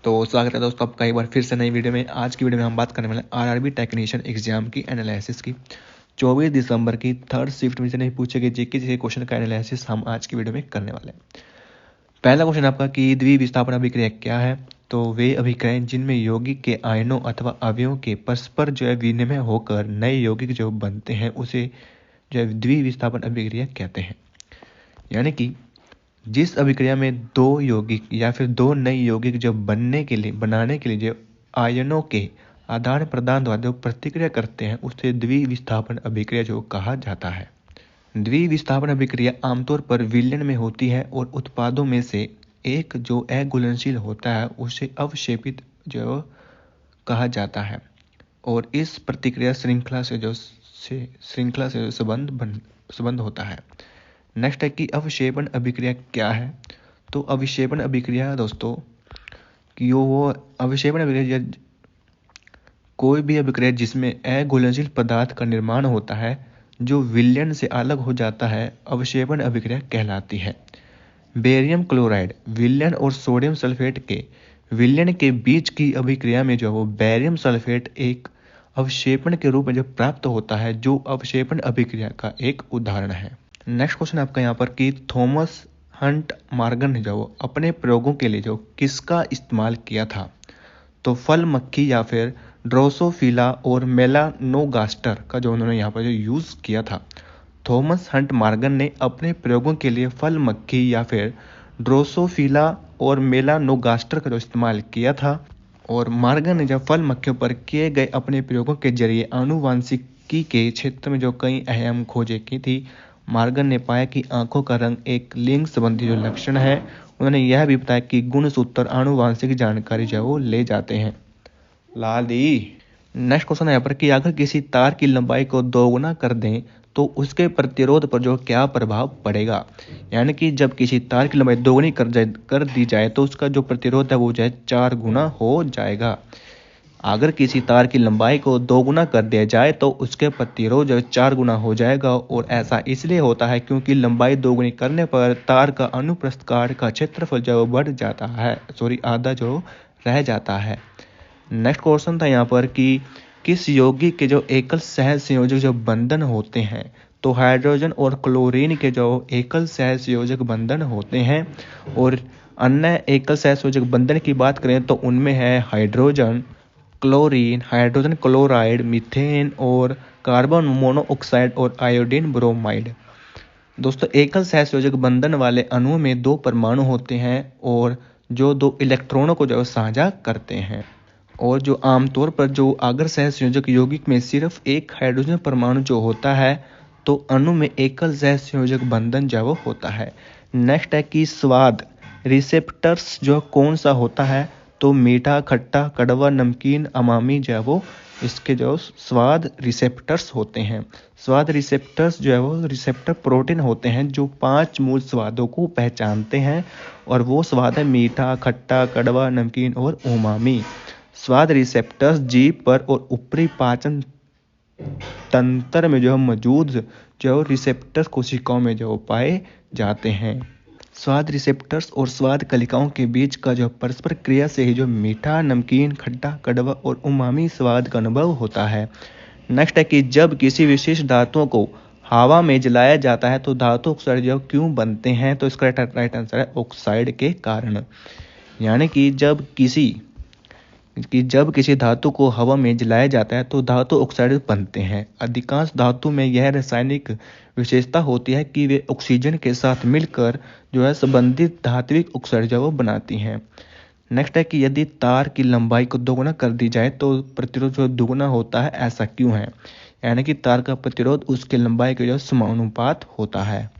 तो स्वागत है दोस्तों आपका एक बार फिर से नई वीडियो में। आज की वीडियो में हम बात करने वाले आरआरबी टेक्नीशियन एग्जाम की एनालिसिस की। 24 दिसंबर की थर्ड शिफ्ट में से नहीं पूछे गए जीके के क्वेश्चन का एनालिसिस हम आज की वीडियो में करने वाले हैं। पहला क्वेश्चन आपका कि द्विविस्थापन अभिक्रिया क्या है। तो वे अभिक्रियाएं जिनमें यौगिक के आयनों अथवा अवयवों के परस्पर जो है विनिमय होकर नए यौगिक जो बनते हैं उसे जो है द्विविस्थापन अभिक्रिया कहते हैं। यानी कि जिस अभिक्रिया में दो यौगिक या फिर दो नए यौगिक जो बनाने के लिए जो आयनों के आदान प्रदान द्वारा जो प्रतिक्रिया करते हैं उसे द्विविस्थापन अभिक्रिया जो कहा जाता है। द्विविस्थापन अभिक्रिया आमतौर पर विलयन में होती है और उत्पादों में से एक जो अघुलनशील होता है उसे अवक्षेपित जो कहा जाता है और इस प्रतिक्रिया श्रृंखला से संबंध होता है। नेक्स्ट है कि अवक्षेपण अभिक्रिया क्या है। तो अवक्षेपण अभिक्रिया दोस्तों कि वो अवक्षेपण अभिक्रिया कोई भी अभिक्रिया जिसमें अघुलनशील पदार्थ का निर्माण होता है जो विलयन से अलग हो जाता है अवक्षेपण अभिक्रिया कहलाती है। बेरियम क्लोराइड विलयन और सोडियम सल्फेट के विलयन के बीच की अभिक्रिया में जो वो बेरियम सल्फेट एक अवक्षेपण के रूप में जो प्राप्त होता है जो अवक्षेपण अभिक्रिया का एक उदाहरण है। नेक्स्ट क्वेश्चन आपका यहाँ पर कि थॉमस हंट मॉर्गन ने जो अपने प्रयोगों के लिए जो किसका इस्तेमाल किया था। तो फल मक्खी या फिर ड्रोसोफिला और मेलानोगास्टर का जो उन्होंने यहाँ पर जो यूज़ किया था। थॉमस हंट मॉर्गन ने अपने प्रयोगों के लिए फल मक्खी या फिर ड्रोसोफिला और मेलानोगास्टर का जो इस्तेमाल किया था और मॉर्गन ने जब फल मक्खियों पर किए गए अपने प्रयोगों के जरिए आनुवांशिकी के क्षेत्र में जो कई अहम खोजें की थी। मॉर्गन ने पाया कि आंखों का रंग एक लिंग संबंधी जो लक्षण है। उन्होंने यह भी बताया कि गुणसूत्र आनुवांशिक जानकारी जो वो ले जाते हैं। लाली नेक्स्ट क्वेश्चन है यहाँ पर कि अगर किसी तार की लंबाई को दोगुना कर दें तो उसके प्रतिरोध पर जो क्या प्रभाव पड़ेगा। यानी कि जब किसी तार की लंबाई दोगुनी कर दी जाए तो उसका जो प्रतिरोध है वो जो है 4 गुना हो जाएगा। अगर किसी तार की लंबाई को दोगुना कर दिया जाए तो उसके प्रतिरोध जो 4 गुना हो जाएगा और ऐसा इसलिए होता है क्योंकि लंबाई दोगुनी करने पर तार का अनुप्रस्थ काट का क्षेत्रफल जो बढ़ जाता है आधा जो रह जाता है। नेक्स्ट क्वेश्चन था यहाँ पर कि किस यौगिक के जो एकल सहसंयोजक जो बंधन होते हैं। तो हाइड्रोजन और क्लोरीन के जो एकल सहसंयोजक बंधन होते हैं और अन्य एकल सहसंयोजक बंधन की बात करें तो उनमें है hydrogen chlorine, hydrogen chloride, methane और कार्बन मोनोऑक्साइड और आयोडीन ब्रोमाइड। दोस्तों एकल सहसंयोजक बंधन वाले अणुओं में 2 परमाणु होते हैं और जो 2 इलेक्ट्रॉनों को जो साझा करते हैं और जो आमतौर पर जो अगर सहसंयोजक यौगिक में सिर्फ एक हाइड्रोजन परमाणु जो होता है तो अणु में एकल सहसंयोजक बंधन जो होता है। नेक्स्ट है कि स्वाद रिसेप्टर्स जो कौन सा होता है। तो मीठा, खट्टा, कड़वा, नमकीन, अमामी जो है वो इसके जो स्वाद रिसेप्टर्स होते हैं। स्वाद रिसेप्टर्स जो है वो रिसेप्टर प्रोटीन होते हैं जो 5 मूल स्वादों को पहचानते हैं और वो स्वाद है मीठा, खट्टा, कड़वा, नमकीन और उमामी। स्वाद रिसेप्टर्स जीभ पर और ऊपरी पाचन तंत्र में जो मौजूद जो रिसेप्टर्स कोशिकाओं में जो पाए जाते हैं। स्वाद रिसेप्टर्स और स्वाद कलिकाओं के बीच का जो परस्पर क्रिया से ही जो मीठा, नमकीन, खट्टा, कड़वा और उमामी स्वाद का अनुभव होता है। नेक्स्ट है कि जब किसी विशेष धातुओं को हवा में जलाया जाता है तो धातु ऑक्साइड जो क्यों बनते हैं। तो इसका राइट आंसर है ऑक्साइड के कारण। यानी कि जब किसी धातु को हवा में जलाया जाता है तो धातु ऑक्साइड बनते हैं। अधिकांश धातु में यह रासायनिक विशेषता होती है कि वे ऑक्सीजन के साथ मिलकर जो है संबंधित धात्विक ऑक्साइड जो वो बनाती हैं। नेक्स्ट है कि यदि तार की लंबाई को दोगुना कर दी जाए तो प्रतिरोध जो दुगुना होता है, ऐसा क्यों है। यानी कि तार का प्रतिरोध उसके लंबाई के जो समानुपात होता है।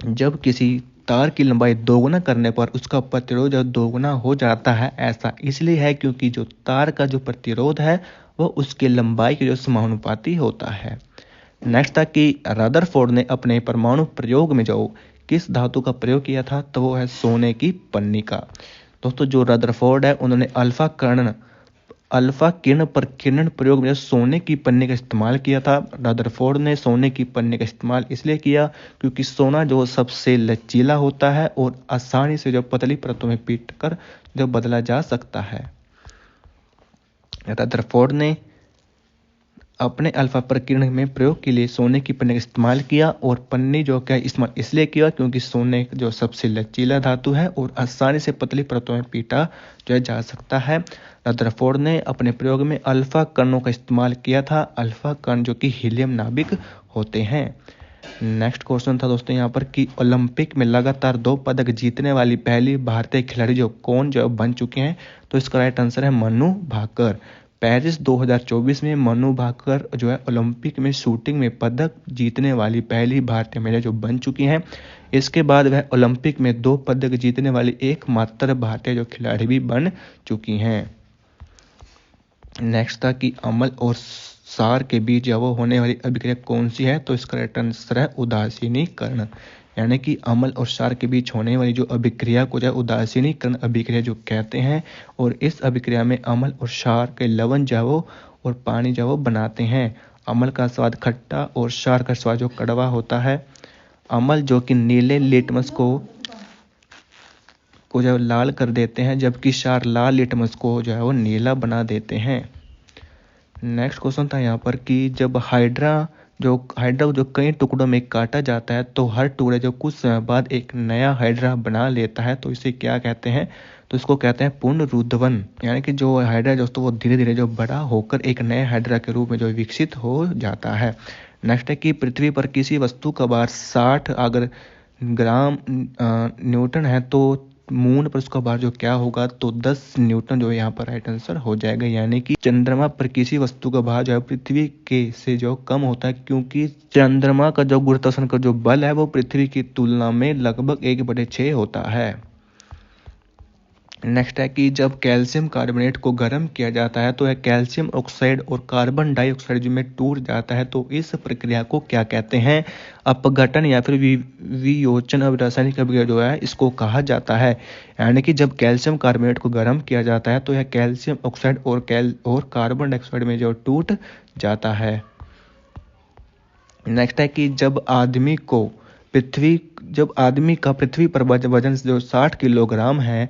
जब किसी तार की लंबाई दोगुना करने पर उसका प्रतिरोध दोगुना हो जाता है, ऐसा इसलिए है क्योंकि जो तार का जो प्रतिरोध है वह उसके लंबाई के जो समानुपाती होता है। नेक्स्ट था कि रदरफोर्ड ने अपने परमाणु प्रयोग में जो किस धातु का प्रयोग किया था। तो वो है सोने की पन्नी का। दोस्तों जो रदरफोर्ड है उन्होंने अल्फा कण अल्फा किरण प्रकीर्णन प्रयोग में सोने की पन्नी का इस्तेमाल किया था। रदरफोर्ड ने सोने की पन्नी का इस्तेमाल इसलिए किया क्योंकि सोना जो सबसे लचीला होता है और आसानी से जो पतली परतों में पीटकर जो बदला जा सकता है। रदरफोर्ड ने अपने अल्फा प्रकीर्णन में प्रयोग के लिए सोने की पन्नी का इस्तेमाल किया और पन्नी जो क्या इस्तेमाल इसलिए किया क्योंकि सोने जो सबसे लचीला धातु है और आसानी से पतली परतों में पीटा जो है जा सकता है। रदरफोर्ड ने अपने प्रयोग में अल्फा कणों का इस्तेमाल किया था। अल्फा कण जो कि हीलियम नाभिक होते हैं। नेक्स्ट क्वेश्चन था दोस्तों यहाँ पर कि ओलंपिक में लगातार 2 पदक जीतने वाली पहली भारतीय खिलाड़ी जो कौन जो बन चुके हैं, तो इसका राइट आंसर है मनु भाकर। पेरिस 2024 में मनु भाकर जो है ओलंपिक में शूटिंग में पदक जीतने वाली पहली भारतीय महिला जो बन चुकी हैं। इसके बाद वह ओलंपिक में 2 पदक जीतने वाली एकमात्र भारतीय जो खिलाड़ी भी बन चुकी हैं। नेक्स्ट था कि अम्ल और क्षार के बीच वो होने वाली अभिक्रिया कौन सी है, तो इसका राइट आंसर है उदासीनीकरण। यानी कि अम्ल और क्षार के बीच होने वाली जो अभिक्रिया को जो उदासीनीकरण अभिक्रिया जो कहते हैं। और इस अभिक्रिया में अम्ल और क्षार के लवण जो और पानी जो बनाते हैं। अम्ल का स्वाद खट्टा और क्षार का स्वाद जो कड़वा होता है। अम्ल जो कि नीले लिटमस को जो लाल कर देते हैं, जबकि क्षार लाल लिटमस को जो है वो नीला बना देते हैं। नेक्स्ट क्वेश्चन था यहाँ पर कि जब हाइड्रा जो कई टुकड़ों में काटा जाता है तो हर टुकड़े जो कुछ समय बाद एक नया हाइड्रा बना लेता है, तो इसे क्या कहते हैं, तो इसको कहते हैं पुनरुद्भवन। यानी कि जो हाइड्रा दोस्तों वो धीरे धीरे जो बड़ा होकर एक नए हाइड्रा के रूप में जो विकसित हो जाता है। नेक्स्ट है कि पृथ्वी पर किसी वस्तु का भार 60 अगर ग्राम न्यूटन है तो मून पर उसका भार जो क्या होगा, तो 10 न्यूटन जो यहाँ पर राइट आंसर हो जाएगा। यानी कि चंद्रमा पर किसी वस्तु का भार जो है पृथ्वी के से जो कम होता है, क्योंकि चंद्रमा का जो गुरुत्वाकर्षण का जो बल है वो पृथ्वी की तुलना में लगभग 1/6 होता है। नेक्स्ट है कि जब कैल्शियम कार्बोनेट को गर्म किया जाता है तो यह कैल्शियम ऑक्साइड और कार्बन डाइऑक्साइड में टूट जाता है, तो इस प्रक्रिया को क्या कहते हैं, अपघटन या फिर वियोजन। अब रासायनिक अभिक्रिया जो है इसको कहा जाता है। यानी कि जब कैल्शियम कार्बोनेट को गर्म किया जाता है तो यह कैल्शियम ऑक्साइड और कार्बन डाइऑक्साइड में जो टूट जाता है। नेक्स्ट है कि जब आदमी का पृथ्वी पर वजन जो 60 किलोग्राम है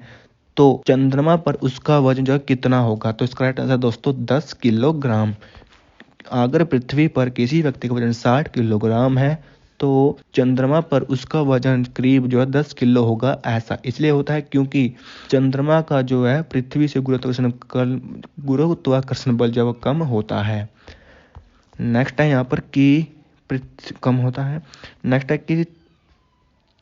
तो चंद्रमा पर उसका वजन जो है कितना होगा, तो इसका राइट आंसर दोस्तों 10 किलोग्राम। अगर पृथ्वी पर किसी व्यक्ति का वजन 60 किलोग्राम है तो चंद्रमा पर उसका वजन करीब जो है 10 किलो होगा। ऐसा इसलिए होता है क्योंकि चंद्रमा का जो है पृथ्वी से गुरुत्वाकर्षण बल जो कम होता है। नेक्स्ट है यहाँ पर कि कम होता है। नेक्स्ट है कि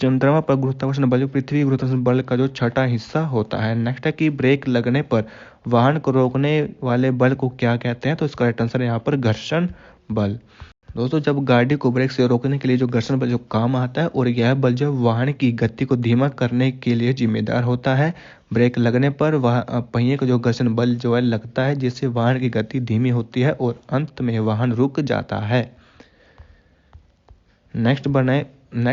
चंद्रमा पर गुरुत्वाकर्षण बल पृथ्वी गुरुत्वाकर्षण बल का जो छठा हिस्सा होता है। नेक्स्ट है कि ब्रेक लगने पर वाहन को रोकने वाले बल को क्या कहते हैं, तो इसका राइट आंसर है यहाँ पर घर्षण बल। दोस्तों जब गाड़ी को ब्रेक से रोकने के लिए जो घर्षण बल जो काम आता है और यह बल जो वाहन की गति को धीमा करने के लिए जिम्मेदार होता है। ब्रेक लगने पर पहिए का जो घर्षण बल जो है लगता है, जिससे वाहन की गति धीमी होती है और अंत में वाहन रुक जाता है। नेक्स्ट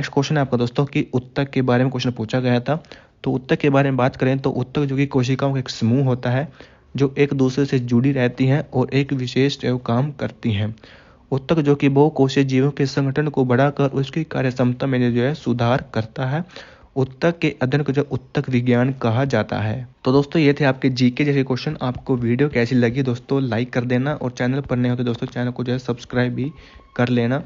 क्वेश्चन है आपका दोस्तों कि उत्तक के बारे में क्वेश्चन पूछा गया था। तो उत्तक के बारे में बात करें तो उत्तक जो कि कोशिकाओं का एक समूह होता है जो एक दूसरे से जुड़ी रहती हैं और एक विशेष काम करती हैं। उत्तक जो कि बहुकोषीय जीवों के संगठन को बढ़ाकर उसकी कार्य क्षमता में जो है सुधार करता है। उत्तक के अध्ययन को जो उत्तक विज्ञान कहा जाता है। तो दोस्तों ये थे आपके जीके जैसे क्वेश्चन। आपको वीडियो कैसी लगी दोस्तों लाइक कर देना और चैनल पर नए हो तो दोस्तों चैनल को जो है सब्सक्राइब भी कर लेना।